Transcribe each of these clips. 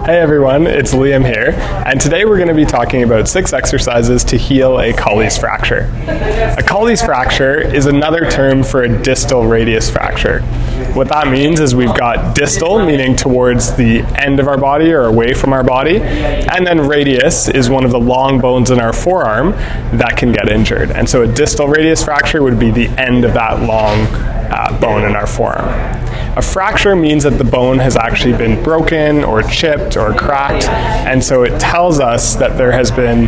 Hey everyone, it's Liam here, and today we're going to be talking about 6 exercises to heal a Colles fracture. A Colles fracture is another term for a distal radius fracture. What that means is we've got distal, meaning towards the end of our body or away from our body, and then radius is one of the long bones in our forearm that can get injured. And so a distal radius fracture would be the end of that long bone in our forearm. A fracture means that the bone has actually been broken or chipped or cracked, and so it tells us that there has been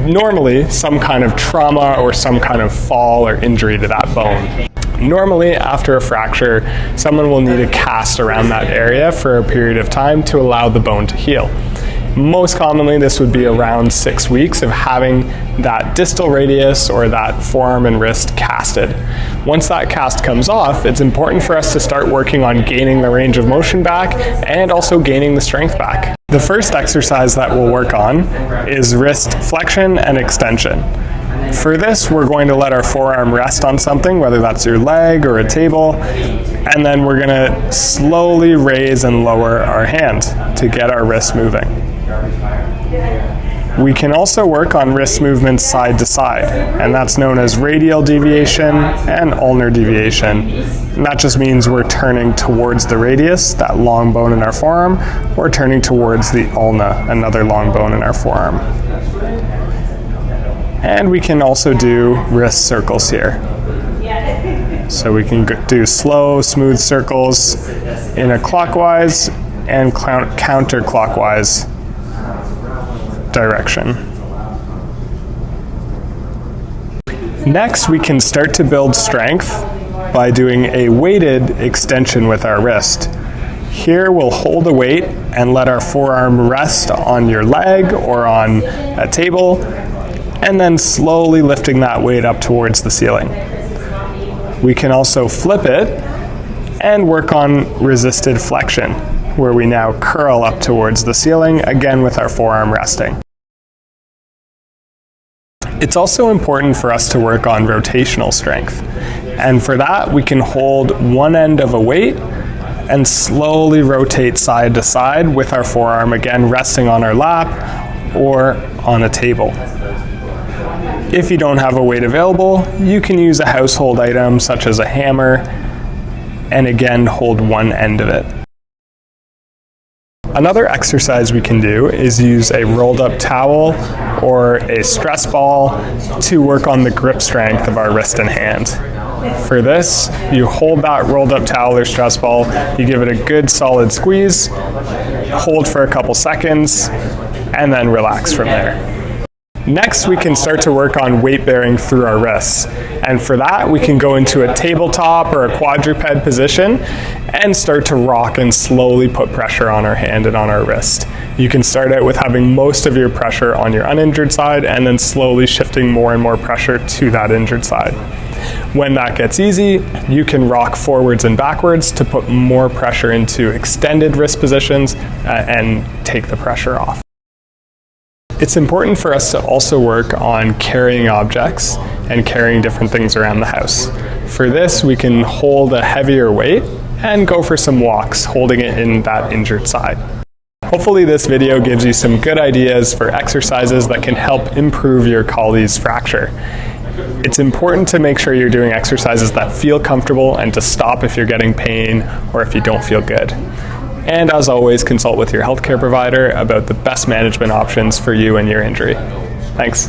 normally some kind of trauma or some kind of fall or injury to that bone. Normally, after a fracture, someone will need a cast around that area for a period of time to allow the bone to heal. Most commonly, this would be around 6 weeks of having that distal radius or that forearm and wrist casted. Once that cast comes off, it's important for us to start working on gaining the range of motion back and also gaining the strength back. The first exercise that we'll work on is wrist flexion and extension. For this, we're going to let our forearm rest on something, whether that's your leg or a table, and then we're going to slowly raise and lower our hand to get our wrist moving. We can also work on wrist movements side to side, and that's known as radial deviation and ulnar deviation. And that just means we're turning towards the radius, that long bone in our forearm, or turning towards the ulna, another long bone in our forearm. And we can also do wrist circles here. So we can do slow, smooth circles in a clockwise and counterclockwise direction. Next, we can start to build strength by doing a weighted extension with our wrist. Here we'll hold a weight and let our forearm rest on your leg or on a table, and then slowly lifting that weight up towards the ceiling. We can also flip it and work on resisted flexion, where we now curl up towards the ceiling, again with our forearm resting. It's also important for us to work on rotational strength. And for that, we can hold one end of a weight and slowly rotate side to side with our forearm, again resting on our lap or on a table. If you don't have a weight available, you can use a household item such as a hammer, and again hold one end of it. Another exercise we can do is use a rolled up towel or a stress ball to work on the grip strength of our wrist and hand. For this, you hold that rolled up towel or stress ball, you give it a good solid squeeze, hold for a couple seconds, and then relax from there. Next, we can start to work on weight bearing through our wrists. And for that, we can go into a tabletop or a quadruped position and start to rock and slowly put pressure on our hand and on our wrist. You can start out with having most of your pressure on your uninjured side and then slowly shifting more and more pressure to that injured side. When that gets easy, you can rock forwards and backwards to put more pressure into extended wrist positions and take the pressure off. It's important for us to also work on carrying objects and carrying different things around the house. For this, we can hold a heavier weight and go for some walks, holding it in that injured side. Hopefully this video gives you some good ideas for exercises that can help improve your Colles fracture. It's important to make sure you're doing exercises that feel comfortable and to stop if you're getting pain or if you don't feel good. And as always, consult with your healthcare provider about the best management options for you and your injury. Thanks.